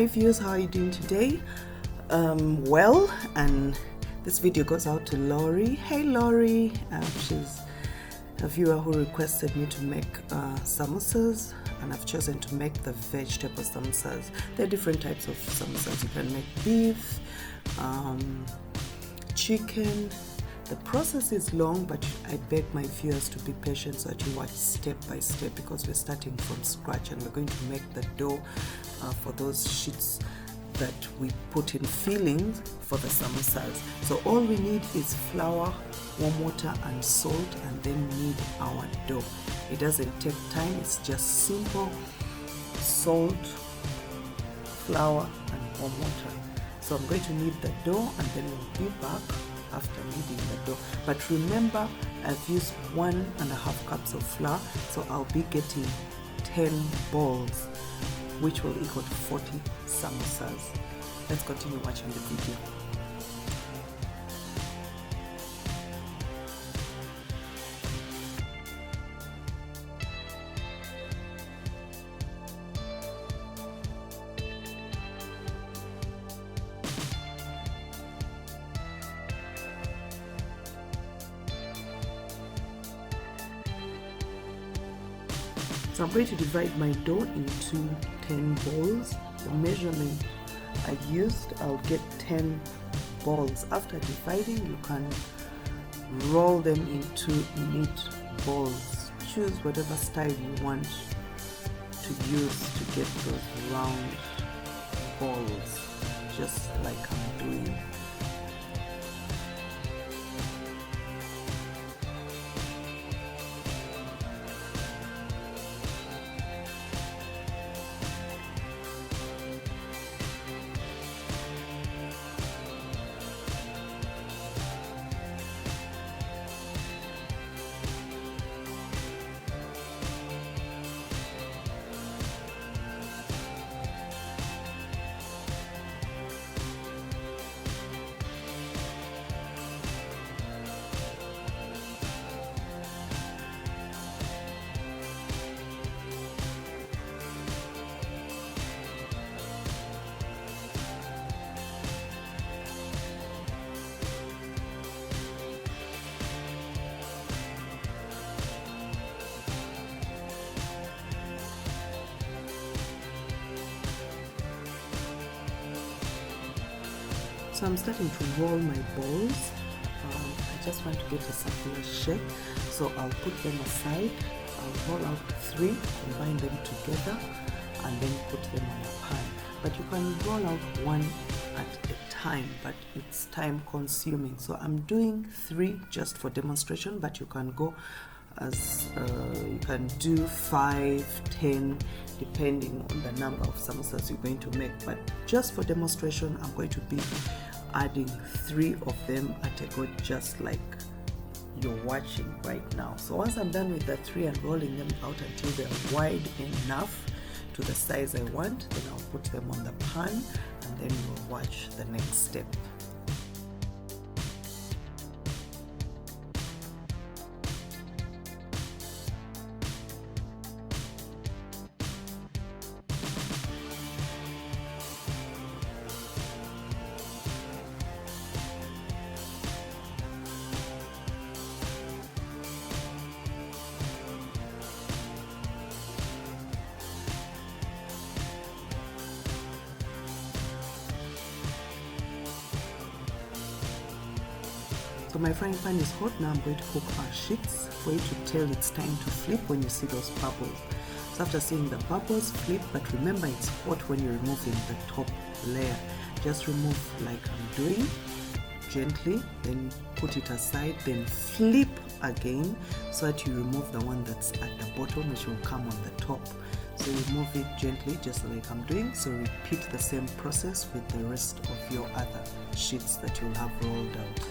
Hi viewers, how are you doing today? Well, and this video goes out to Laurie. Hey Laurie, she's a viewer who requested me to make samosas, and I've chosen to make the vegetable samosas. There are different types of samosas. You can make beef, chicken. The process is long, but I beg my viewers to be patient so that you watch step by step, because we're starting from scratch and we're going to make the dough for those sheets that we put in fillings for the samosas. So all we need is flour, warm water and salt, and then we need our dough. It doesn't take time, it's just simple: salt, flour and warm water. So I'm going to knead the dough and then we'll be back after kneading the dough. But remember, I've used 1.5 cups of flour, so I'll be getting 10 balls, which will equal to 40 samosas. Let's continue watching the video. So I'm going to divide my dough into 10 balls. The measurement I used, I'll get 10 balls. After dividing, you can roll them into neat balls. Choose whatever style you want to use to get those round balls, just like I'm doing. So I'm starting to roll my balls. I just want to get a circular shape, so I'll put them aside. I'll roll out 3, combine them together, and then put them on a pan. But you can roll out 1 at a time, but it's time consuming. So I'm doing 3 just for demonstration, but you can go as you can do 5, 10, depending on the number of samosas you're going to make. But just for demonstration, I'm going to be adding 3 of them at a go, just like you're watching right now. So once I'm done with the 3 and rolling them out until they're wide enough to the size I want, then I'll put them on the pan, and then we'll watch the next step. So my frying pan is hot. Now I'm going to cook our sheets. For you to tell it's time to flip when you see those bubbles. So after seeing the bubbles, flip, but remember it's hot when you're removing the top layer. Just remove like I'm doing, gently, then put it aside, then flip again so that you remove the one that's at the bottom, which will come on the top. So remove it gently, just like I'm doing. So repeat the same process with the rest of your other sheets that you'll have rolled out.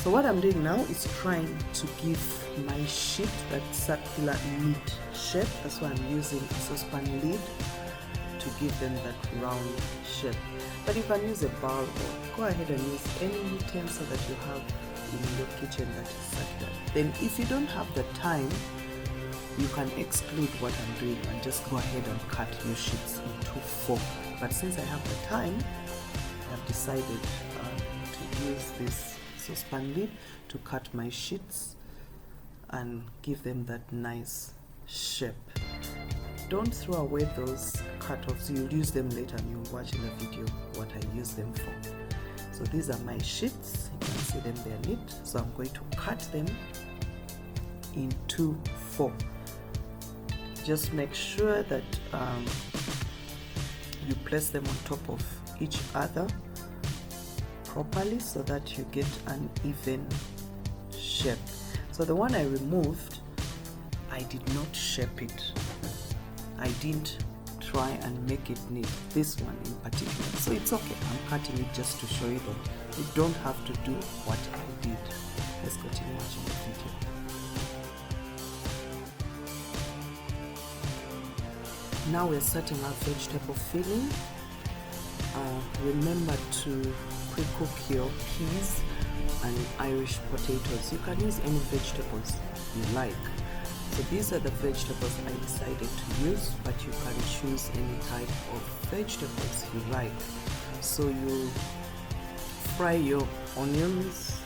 So what I'm doing now is trying to give my sheet that circular lid shape. That's why I'm using a saucepan lid to give them that round shape. But you can use a bowl, or go ahead and use any utensil that you have in your kitchen that is circular. Then if you don't have the time, you can exclude what I'm doing and just go ahead and cut your sheets into 4. But since I have the time, I've decided to use this saucepan lid to cut my sheets and give them that nice shape. Don't throw away those cut-offs. You'll use them later and you'll watch in the video what I use them for. So these are my sheets. You can see them, they're neat. So I'm going to cut them into 4. Just make sure that you place them on top of each other properly so that you get an even shape. So the one I removed, I did not shape it. I didn't try and make it neat, this one in particular. So it's okay, I'm cutting it just to show you that you don't have to do what I did. Let's continue watching the video. Now we're starting our vegetable filling. Remember to pre-cook your peas and Irish potatoes. You can use any vegetables you like. So these are the vegetables I decided to use, but you can choose any type of vegetables you like. So you fry your onions,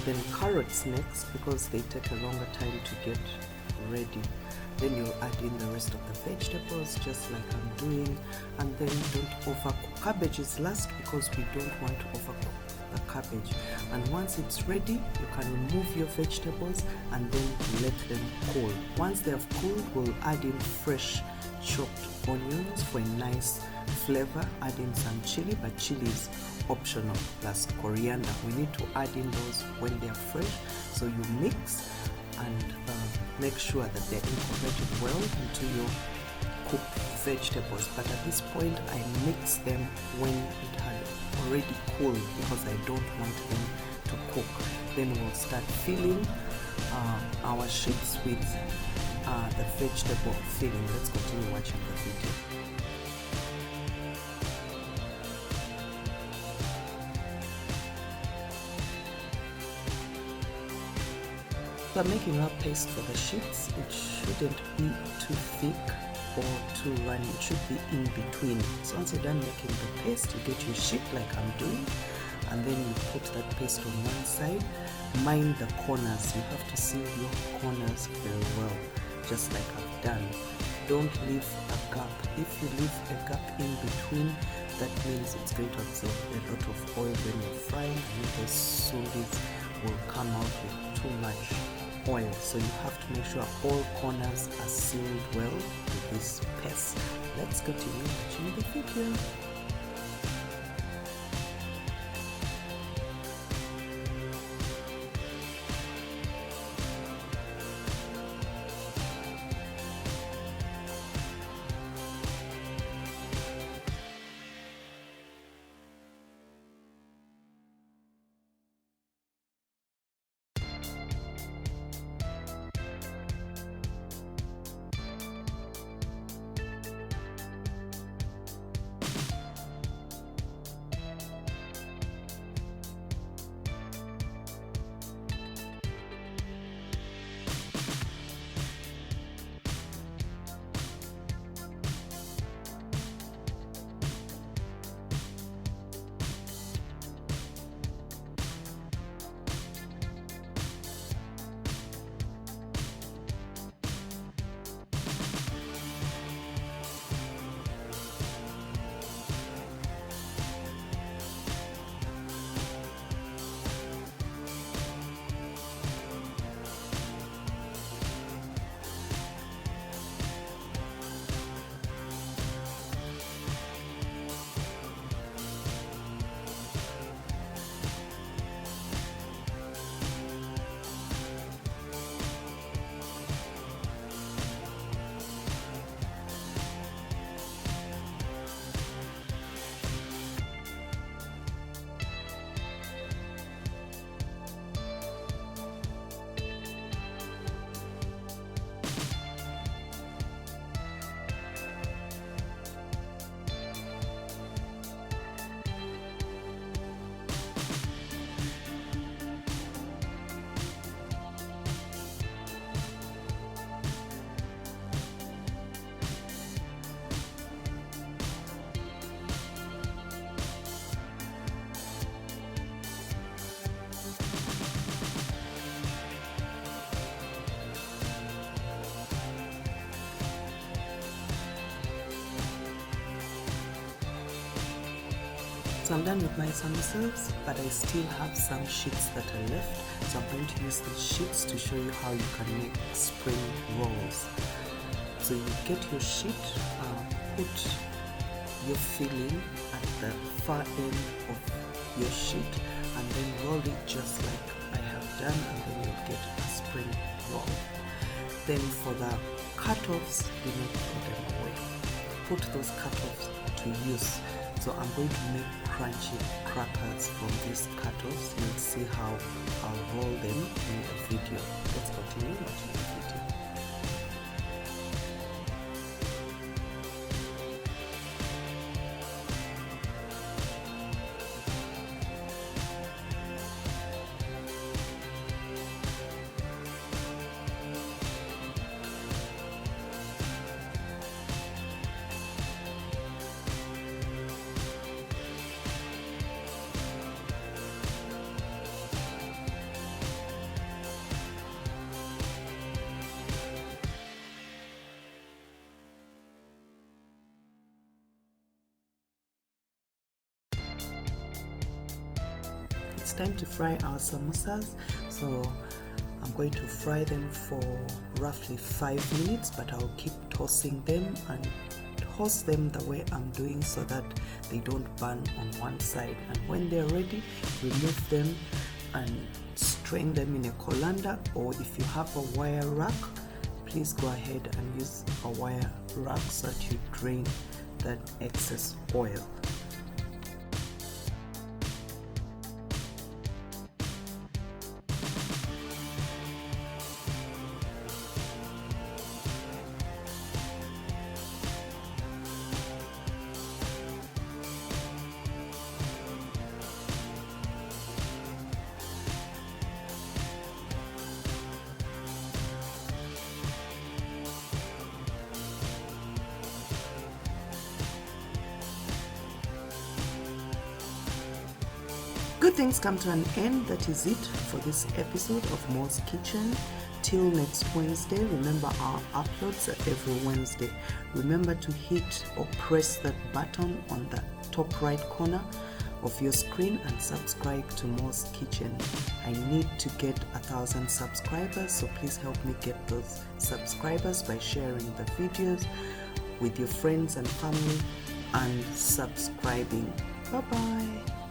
then carrots next because they take a longer time to get ready. Then you'll add in the rest of the vegetables just like I'm doing, and then don't overcook. Cabbage is last because we don't want to overcook the cabbage. And once it's ready, you can remove your vegetables and then let them cool. Once they have cooled, we'll add in fresh chopped onions for a nice flavor. Add in some chili, but chili is optional, plus coriander. We need to add in those when they are fresh. So you mix and make sure that they're incorporated well into your cooked vegetables. But at this point, I mix them when it had already cooled because I don't want them to cook. Then we'll start filling our sheets with the vegetable filling. Let's continue watching the video. So I'm making our paste for the sheets. It shouldn't be too thick or too runny. It should be in between. So once you're done making the paste, you get your sheet like I'm doing, and then you put that paste on one side. Mind the corners. You have to seal your corners very well, just like I've done. Don't leave a gap. If you leave a gap in between, that means it's going to absorb a lot of oil when you're frying, and the solids will come out with too much oil. So you have to make sure all corners are sealed well with this paste. Let's continue watching the video. So I'm done with my samosas, but I still have some sheets that are left. So I'm going to use these sheets to show you how you can make spring rolls. So you get your sheet, put your filling at the far end of your sheet, and then roll it just like I have done, and then you'll get a spring roll. Then for the cut-offs, do not throw them away. Put those cut-offs to use. So I'm going to make crunchy crackers from these cut-offs. You'll see how I'll roll them in the video. Let's continue watching the video. It's time to fry our samosas. So I'm going to fry them for roughly 5 minutes, but I'll keep tossing them and toss them the way I'm doing so that they don't burn on one side. And when they're ready, remove them and strain them in a colander, or if you have a wire rack, please go ahead and use a wire rack so that you drain that excess oil. Good things come to an end. That is it for this episode of Mo's Kitchen. Till next Wednesday. Remember, our uploads are every Wednesday. Remember to hit or press that button on the top right corner of your screen and subscribe to Mo's Kitchen. I need to get 1,000 subscribers, so please help me get those subscribers by sharing the videos with your friends and family and subscribing. Bye bye.